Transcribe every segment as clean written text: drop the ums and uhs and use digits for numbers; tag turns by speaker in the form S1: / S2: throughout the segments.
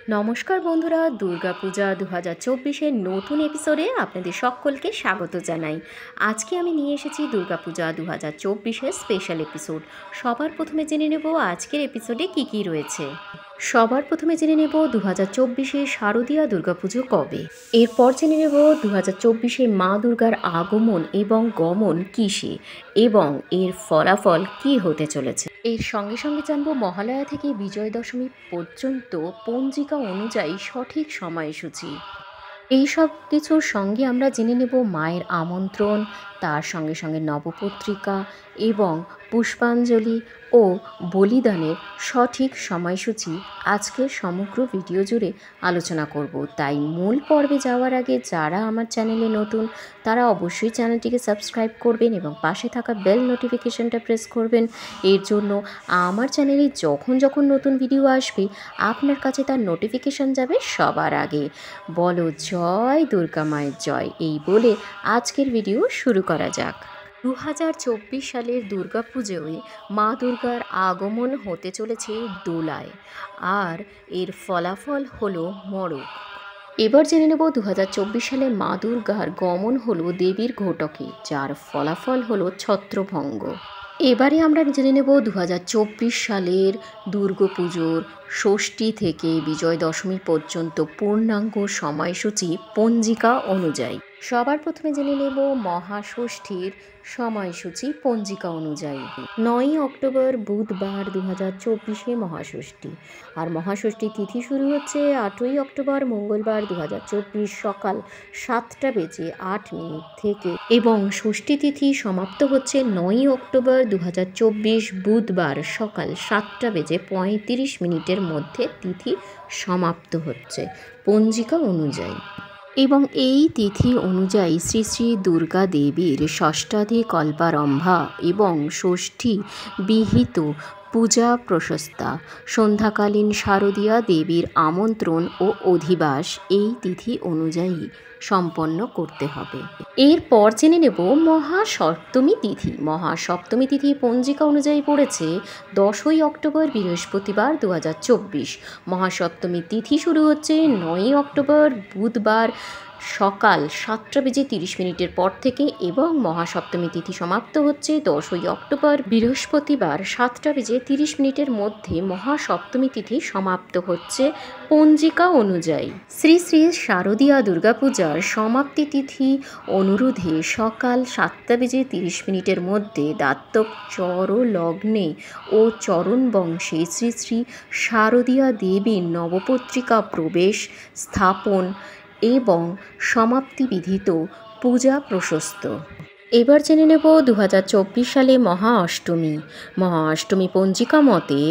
S1: নমস্কার বন্ধুরা, দুর্গাপূজা 2024-এর নতুন এপিসোডে আপনাদের সকলকে স্বাগত জানাই। আজকে আমি নিয়ে এসেছি দুর্গাপূজা 2024-এর স্পেশাল এপিসোড। সবার প্রথমে জেনে নেব আজকের এপিসোডে কি কি রয়েছে। সবার প্রথমে জেনে নেব 2024-এ শারদীয়া দুর্গাপুজো কবে। এরপর জেনে নেব 2024-এ মা দুর্গার আগমন এবং গমন কিসে এবং এর ফলাফল কি হতে চলেছে। এর সঙ্গে সঙ্গে জানব মহালয়া থেকে বিজয় দশমী পর্যন্ত পঞ্জিকা অনুযায়ী সঠিক সময়সূচি। এই সব কিছুর সঙ্গে আমরা জেনে নেব মায়ের আমন্ত্রণ, তার সঙ্গে সঙ্গে নবপত্রিকা এবং পুষ্পাঞ্জলি ও বলিদানের সঠিক সময়সূচি আজকের সমগ্র ভিডিও জুড়ে আলোচনা করব। তাই মূল পর্বে যাওয়ার আগে যারা আমার চ্যানেলে নতুন তারা অবশ্যই চ্যানেলটিকে সাবস্ক্রাইব করবেন এবং পাশে থাকা বেল নোটিফিকেশনটা প্রেস করবেন। এর জন্য আমার চ্যানেলে যখন যখন নতুন ভিডিও আসবে আপনার কাছে তার নোটিফিকেশন যাবে সবার আগে। বলো জয় দুর্গা মায়ের জয়, এই বলে আজকের ভিডিও শুরু করা যাক। 2024 সালের দুর্গাপুজোয় মা দুর্গার আগমন হতে চলেছে দোলায়, আর এর ফলাফল হলো মড়ক। এবার জেনে নেব 2024 সালে মা দুর্গার গমন হলো দেবীর ঘটকে, যার ফলাফল হলো ছত্রভঙ্গ। এবারে আমরা জেনে নেব 2024 সালের দুর্গাপুজোর ষষ্ঠী থেকে বিজয় দশমী পর্যন্ত পূর্ণাঙ্গ সময়সূচি পঞ্জিকা অনুযায়ী। সবার প্রথমে জেনে নেব মহাষষ্ঠীর সময়সূচি পঞ্জিকা অনুযায়ী। 9 অক্টোবর বুধবার 2024-এ মহাষষ্ঠী, আর মহাষষ্ঠী তিথি শুরু হচ্ছে 8ই অক্টোবর মঙ্গলবার 2024 সকাল 7:08 থেকে এবং ষষ্ঠী তিথি সমাপ্ত হচ্ছে 9 অক্টোবর 2024 বুধবার সকাল 7:35 মধ্যে তিথি সমাপ্ত হচ্ছে পঞ্জিকা অনুযায়ী। এবং এই তিথি অনুযায়ী শ্রী শ্রী দুর্গা দেবীর ষষ্ঠাধি কল্পারম্ভা এবং ষষ্ঠী বিহিত পূজা প্রশস্তা, সন্ধ্যাকালীন শারদীয়া দেবীর আমন্ত্রণ ও অধিবাস এই তিথি অনুযায়ী সম্পন্ন করতে হবে। এরপর জেনে নেব মহাসপ্তমী তিথি। মহাসপ্তমী তিথি পঞ্জিকা অনুযায়ী পড়েছে 10ই অক্টোবর বৃহস্পতিবার 2024। মহাসপ্তমী তিথি শুরু হচ্ছে 9 অক্টোবর বুধবার সকাল 7:30 পর থেকে এবং মহাসপ্তমী তিথি সমাপ্ত হচ্ছে 10ই অক্টোবর বৃহস্পতিবার 7:30 মধ্যে মহাসপ্তমী তিথি সমাপ্ত হচ্ছে পঞ্জিকা অনুযায়ী। শ্রী শ্রী শারদীয়া দুর্গাপূজার সমাপ্তি তিথি অনুরোধে সকাল 7:30 মধ্যে দাত্তক চর লগ্নে ও চরণ বংশে শ্রী শ্রী শারদীয়া দেবীর নবপত্রিকা প্রবেশ স্থাপন এবং সমাপ্তি বিধিত পূজা প্রশস্ত। এবার জেনে নেব 2024 সালে মহা অষ্টমী। মহা অষ্টমী পঞ্জিকা মতে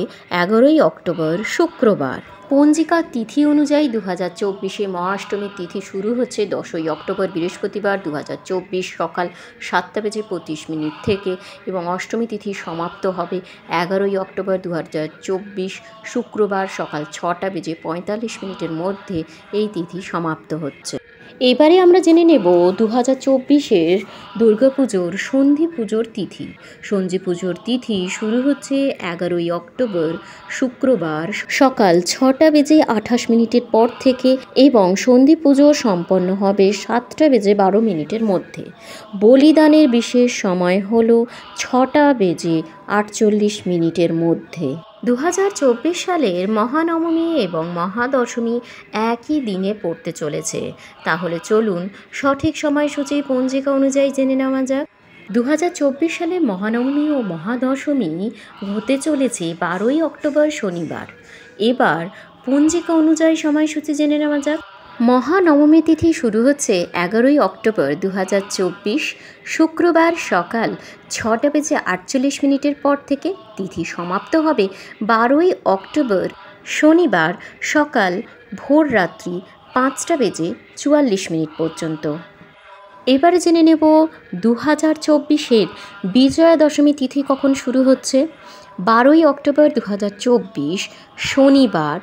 S1: 11ই অক্টোবর শুক্রবার। পঞ্জিকা তিথি অনুযায়ী 2024-এ মহাষ্টমীর তিথি শুরু হচ্ছে 10ই অক্টোবর বৃহস্পতিবার 2024 সকাল 7:25 থেকে এবং অষ্টমী তিথি সমাপ্ত হবে 11ই অক্টোবর 2024 শুক্রবার সকাল 6:45 মধ্যে এই তিথি সমাপ্ত হচ্ছে। এবারে আমরা জেনে নেব 2024-এর দুর্গাপুজোর সন্ধি পুজোর তিথি। সন্ধি পুজোর তিথি শুরু হচ্ছে 11ই অক্টোবর শুক্রবার সকাল 6:28 পর থেকে এবং সন্ধি পুজো সম্পন্ন হবে 7:12 মধ্যে। বলিদানের বিশেষ সময় হল 6:48 মধ্যে। 2024 সালের মহানবমী এবং মহাদশমী একই দিনে পড়তে চলেছে। তাহলে চলুন সঠিক সময়সূচি পঞ্জিকা অনুযায়ী জেনে নেওয়া যাক। 2024 সালে মহানবমী ও মহাদশমী হতে চলেছে 12ই অক্টোবর শনিবার। এবার পঞ্জিকা অনুযায়ী সময়সূচি জেনে নেওয়া যাক। মহানবমী তিথি শুরু হচ্ছে 11ই অক্টোবর 2024 শুক্রবার সকাল 6:48 পর থেকে। তিথি সমাপ্ত হবে 12ই অক্টোবর শনিবার সকাল ভোর রাত্রি 5:44 পর্যন্ত। এবারে জেনে নেব 2024-এর বিজয়া দশমী তিথি কখন শুরু হচ্ছে। 12ই অক্টোবর 2024 শনিবার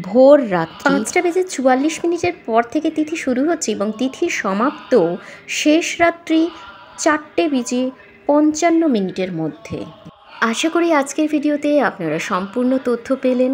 S1: ভোর রাত্রি 5:44 পর থেকে তিথি শুরু হচ্ছে এবং তিথি সমাপ্ত শেষ রাত্রি 4:55 মধ্যে। আশা করি আজকের ভিডিওতে আপনারা সম্পূর্ণ তথ্য পেলেন।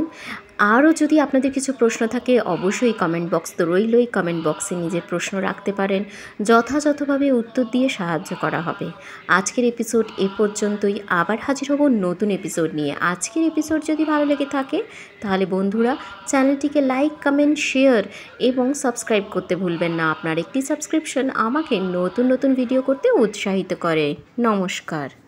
S1: আরও যদি আপনাদের কিছু প্রশ্ন থাকে অবশ্যই কমেন্ট বক্স তো রইলই, কমেন্ট বক্সে নিজের প্রশ্ন রাখতে পারেন, যথাযথভাবে উত্তর দিয়ে সাহায্য করা হবে। আজকের এপিসোড এ পর্যন্তই, আবার হাজির হব নতুন এপিসোড নিয়ে। আজকের এপিসোড যদি ভালো লেগে থাকে তাহলে বন্ধুরা চ্যানেলটিকে লাইক, কমেন্ট, শেয়ার এবং সাবস্ক্রাইব করতে ভুলবেন না। আপনার একটি সাবস্ক্রিপশন আমাকে নতুন নতুন ভিডিও করতে উৎসাহিত করে। নমস্কার।